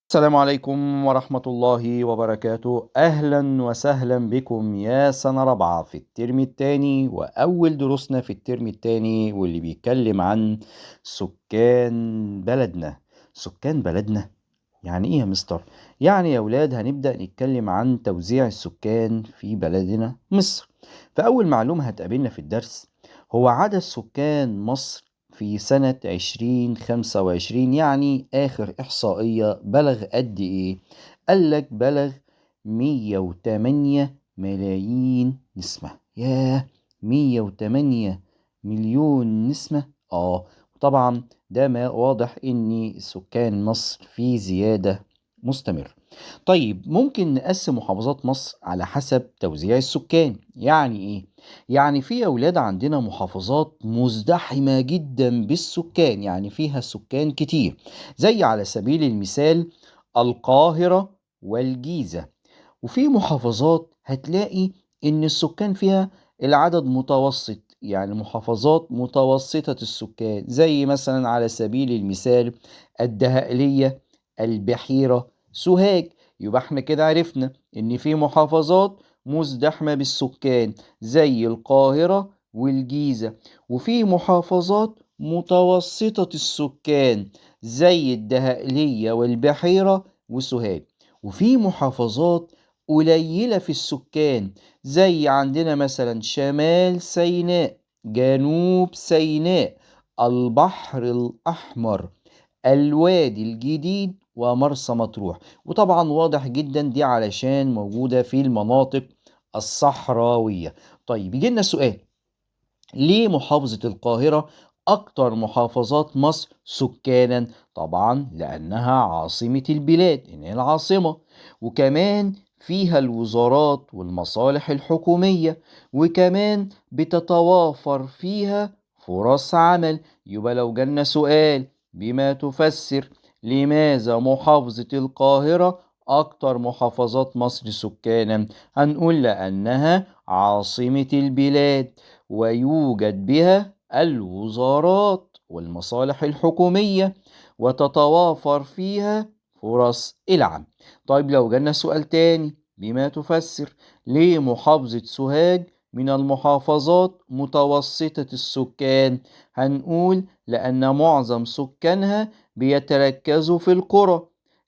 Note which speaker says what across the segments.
Speaker 1: السلام عليكم ورحمة الله وبركاته. أهلا وسهلا بكم يا سنة رابعة في الترم التاني وأول دروسنا في الترم التاني واللي بيتكلم عن سكان بلدنا. سكان بلدنا يعني إيه يا مستر؟ يعني يا ولاد هنبدأ نتكلم عن توزيع السكان في بلدنا مصر. فأول معلومة هتقابلنا في الدرس هو عدد سكان مصر في سنة 2025، يعني آخر إحصائية بلغ قد إيه؟ قالك بلغ 108 ملايين نسمة. ياه، 108 مليون نسمة. طبعا ده ما واضح إن سكان مصر في زيادة مستمر. طيب ممكن نقسم محافظات مصر على حسب توزيع السكان. يعني إيه؟ يعني في أولاد عندنا محافظات مزدحمة جدا بالسكان، يعني فيها سكان كتير، زي على سبيل المثال القاهرة والجيزة. وفي محافظات هتلاقي إن السكان فيها العدد متوسط، يعني محافظات متوسطة السكان، زي مثلا على سبيل المثال الدهقلية، البحيرة، سوهاج. يبقى احنا كده عرفنا إن في محافظات مزدحمة بالسكان زي القاهرة والجيزة، وفي محافظات متوسطة السكان زي الدهقلية والبحيرة وسوهاج، وفي محافظات قليلة في السكان زي عندنا مثلا شمال سيناء، جنوب سيناء، البحر الأحمر، الوادي الجديد ومرسى مطروح. وطبعا واضح جدا دي علشان موجودة في المناطق الصحراوية. طيب يجي لنا سؤال، ليه محافظة القاهرة أكتر محافظات مصر سكانا؟ طبعا لأنها عاصمة البلاد، إن هي العاصمة، وكمان فيها الوزارات والمصالح الحكومية، وكمان بتتوافر فيها فرص عمل. يبقى لو جالنا سؤال بما تفسر لماذا محافظة القاهرة أكتر محافظات مصر سكانا، هنقول لأنها عاصمة البلاد ويوجد بها الوزارات والمصالح الحكومية وتتوافر فيها فرص العمل. طيب لو جالنا سؤال تاني، بما تفسر ليه محافظة سوهاج من المحافظات متوسطة السكان، هنقول لأن معظم سكانها بيتركزوا في القرى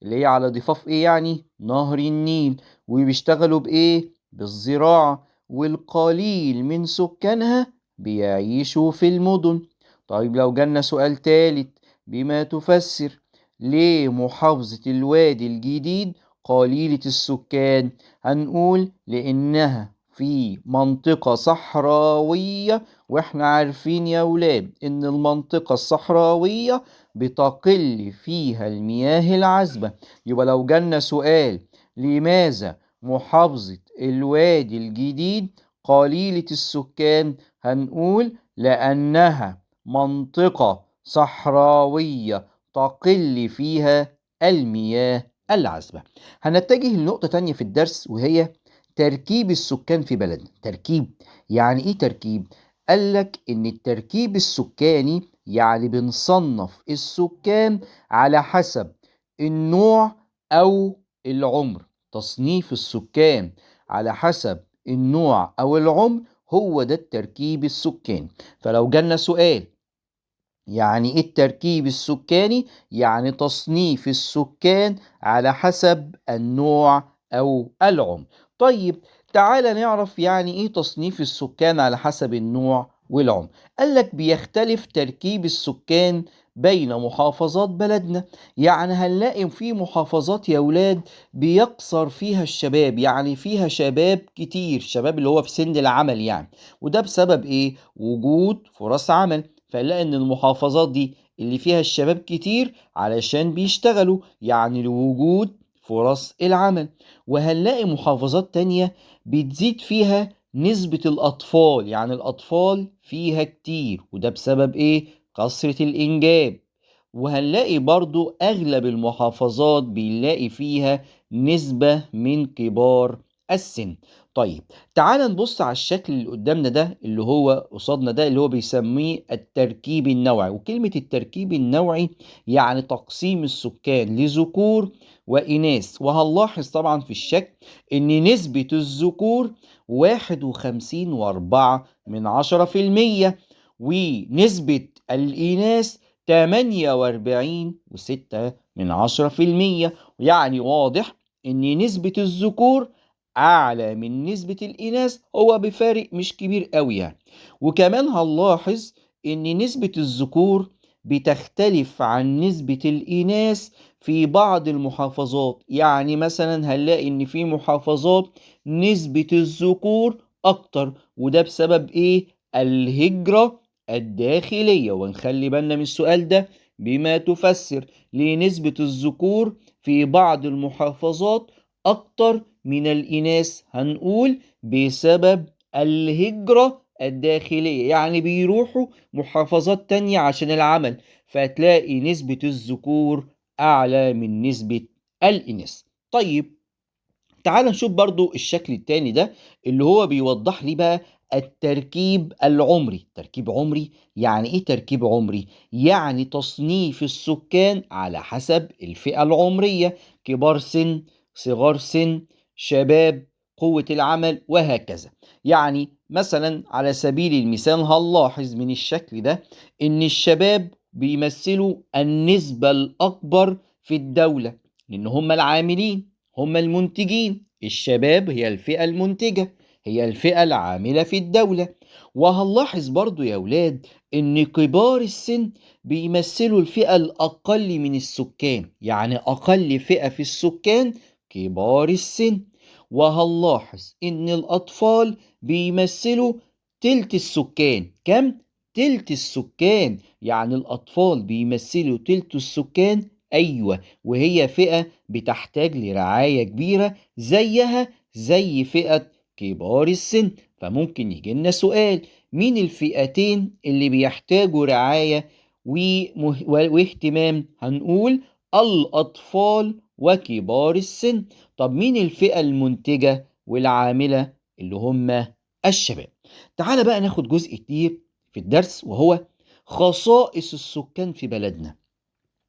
Speaker 1: اللي هي على ضفاف ايه، يعني نهر النيل، وبيشتغلوا بايه، بالزراعة، والقليل من سكانها بيعيشوا في المدن. طيب لو جالنا سؤال تالت، بما تفسر ليه محافظة الوادي الجديد قليلة السكان، هنقول لأنها في منطقة صحراوية، واحنا عارفين يا ولاد ان المنطقة الصحراوية بتقل فيها المياه العذبة. يبقى لو جالنا سؤال لماذا محافظة الوادي الجديد قليلة السكان، هنقول لأنها منطقة صحراوية تقل فيها المياه العذبة. هنتجه لنقطة تانية في الدرس، وهي تركيب السكان في بلدنا. تركيب يعني ايه تركيب؟ قالك ان التركيب السكاني يعني بنصنف السكان على حسب النوع او العمر. تصنيف السكان على حسب النوع او العمر هو ده التركيب السكاني. فلو جالنا سؤال يعني ايه التركيب السكاني، يعني تصنيف السكان على حسب النوع او العمر. طيب تعال نعرف يعني ايه تصنيف السكان على حسب النوع والعمر. قالك بيختلف تركيب السكان بين محافظات بلدنا. يعني هنلاقي في محافظات يا ولاد بيقصر فيها الشباب، يعني فيها شباب كتير، شباب اللي هو في سن العمل يعني، وده بسبب ايه؟ وجود فرص عمل. فنلاقي ان المحافظات دي اللي فيها الشباب كتير علشان بيشتغلوا، يعني لوجود فرص العمل. وهنلاقي محافظات تانية بتزيد فيها نسبة الأطفال، يعني الأطفال فيها كتير، وده بسبب إيه؟ كثرة الإنجاب. وهنلاقي برضو أغلب المحافظات بنلاقي فيها نسبة من كبار السن. طيب تعال نبص على الشكل اللي قدامنا ده اللي هو قصادنا ده اللي هو بيسميه التركيب النوعي، وكلمة التركيب النوعي يعني تقسيم السكان لذكور وإناث. وهنلاحظ طبعا في الشكل إن نسبة الذكور 51.4%، ونسبة الإناث 48.6%. يعني واضح إن نسبة الذكور أعلى من نسبة الإناث، هو بفارق مش كبير قوي يعني. وكمان هنلاحظ إن نسبة الذكور بتختلف عن نسبة الإناث في بعض المحافظات. يعني مثلا هنلاقي إن في محافظات نسبة الذكور أكتر، وده بسبب إيه؟ الهجرة الداخلية. ونخلي بالنا من السؤال ده، بما تفسر ليه نسبة الذكور في بعض المحافظات أكتر من الإناث؟ هنقول بسبب الهجرة الداخلية، يعني بيروحوا محافظات تانية عشان العمل، فتلاقي نسبة الذكور أعلى من نسبة الإناث. طيب تعال نشوف برضو الشكل التاني ده اللي هو بيوضح لي بقى التركيب العمري. تركيب عمري يعني ايه؟ تركيب عمري يعني تصنيف السكان على حسب الفئة العمرية: كبار سن، صغار سن، شباب، قوة العمل، وهكذا. يعني مثلا على سبيل المثال هنلاحظ من الشكل ده ان الشباب بيمثلوا النسبة الأكبر في الدولة، لأن هم العاملين، هم المنتجين. الشباب هي الفئة المنتجة، هي الفئة العاملة في الدولة. وهنلاحظ برضو يا ولاد ان كبار السن بيمثلوا الفئة الأقل من السكان، يعني أقل فئة في السكان كبار السن. وهنلاحظ ان الأطفال بيمثلوا تلت السكان. كم؟ تلت السكان، يعني الأطفال بيمثلوا تلت السكان. أيوة، وهي فئة بتحتاج لرعاية كبيرة زيها زي فئة كبار السن. فممكن يجي لنا سؤال: مين الفئتين اللي بيحتاجوا رعاية واهتمام؟ هنقول الأطفال وكبار السن. طب مين الفئة المنتجة والعاملة؟ اللي هم الشباب. تعال بقى ناخد جزء كتير في الدرس، وهو خصائص السكان في بلدنا.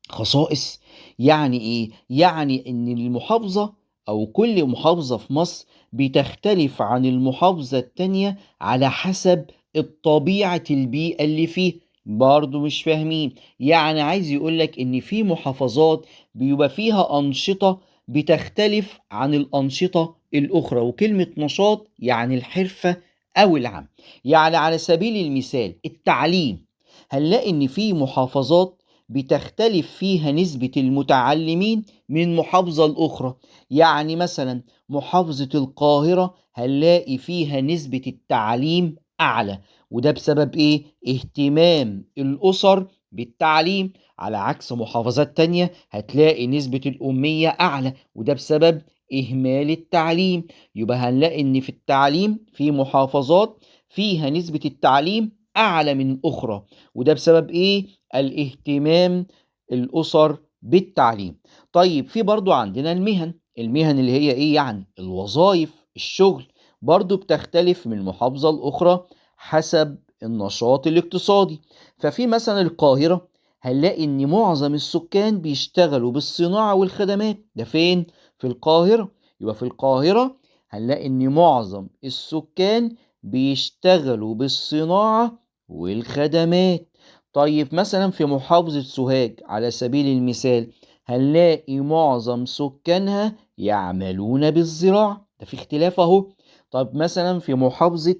Speaker 1: خصائص يعني ايه؟ يعني ان المحافظة او كل محافظة في مصر بتختلف عن المحافظة التانية على حسب الطبيعة البيئة اللي فيه. برضو مش فاهمين؟ يعني عايز يقولك ان في محافظات بيبقى فيها انشطة بتختلف عن الانشطة الاخرى، وكلمة نشاط يعني الحرفة او العمل. يعني على سبيل المثال التعليم، هنلاقي ان في محافظات بتختلف فيها نسبة المتعلمين من محافظة لأخرى. يعني مثلا محافظة القاهرة هنلاقي فيها نسبة التعليم أعلى، وده بسبب إيه؟ اهتمام الأسر بالتعليم. على عكس محافظات تانية هتلاقي نسبة الأمية أعلى، وده بسبب إهمال التعليم. يبقى هنلاقي إن في التعليم في محافظات فيها نسبة التعليم أعلى من أخرى، وده بسبب إيه؟ الاهتمام الأسر بالتعليم. طيب في برضو عندنا المهن. المهن اللي هي إيه؟ يعني الوظائف، الشغل، برضو بتختلف من محافظة لأخرى حسب النشاط الاقتصادي. ففي مثلا القاهرة هنلاقي إن معظم السكان بيشتغلوا بالصناعة والخدمات. ده فين؟ في القاهرة. يبقى في القاهرة هنلاقي إن معظم السكان بيشتغلوا بالصناعة والخدمات. طيب مثلا في محافظة سوهاج على سبيل المثال هنلاقي معظم سكانها يعملون بالزراعة. ده في اختلاف اهو. طب مثلا في محافظة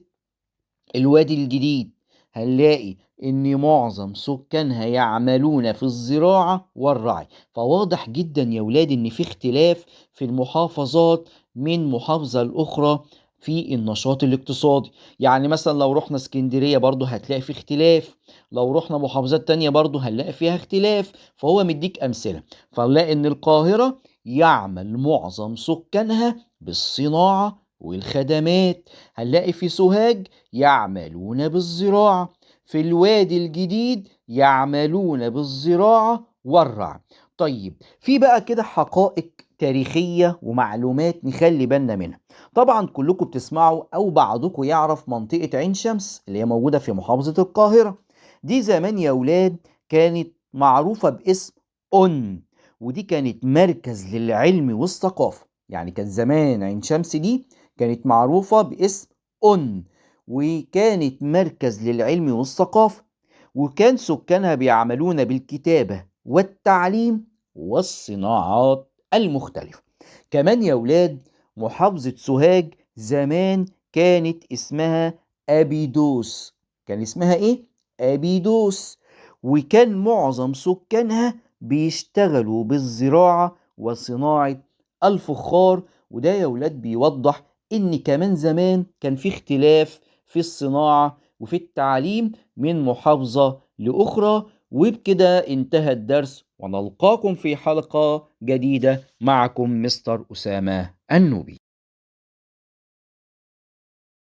Speaker 1: الوادي الجديد هنلاقي ان معظم سكانها يعملون في الزراعة والرعي. فواضح جدا يا ولاد ان في اختلاف في المحافظات من محافظة لأخرى في النشاط الاقتصادي. يعني مثلا لو رحنا اسكندرية برضو هتلاقي في اختلاف، لو رحنا محافظات تانية برضو هنلاقي فيها اختلاف. فهو مديك أمثلة، فنلاقي ان القاهرة يعمل معظم سكانها بالصناعة والخدمات. هنلاقي في سوهاج يعملون بالزراعة، في الوادي الجديد يعملون بالزراعة والرعي. طيب في بقى كده حقائق تاريخية ومعلومات نخلي بالنا منها. طبعا كلكم بتسمعوا أو بعضكم يعرف منطقة عين شمس اللي هي موجودة في محافظة القاهرة. دي زمان يا ولاد كانت معروفة باسم أن، ودي كانت مركز للعلم والثقافة. يعني كان زمان عين شمس دي كانت معروفة باسم أن، وكانت مركز للعلم والثقافة، وكان سكانها بيعملون بالكتابة والتعليم والصناعات المختلفة. كمان يا ولاد محافظة سوهاج زمان كانت اسمها أبيدوس. كان اسمها إيه؟ أبيدوس. وكان معظم سكانها بيشتغلوا بالزراعة وصناعة الفخار. وده يا ولاد بيوضح إن كمان زمان كان في اختلاف في الصناعة وفي التعليم من محافظة لأخرى. وبكده انتهى الدرس، ونلقاكم في حلقة جديدة. معكم مستر أسامة النوبي.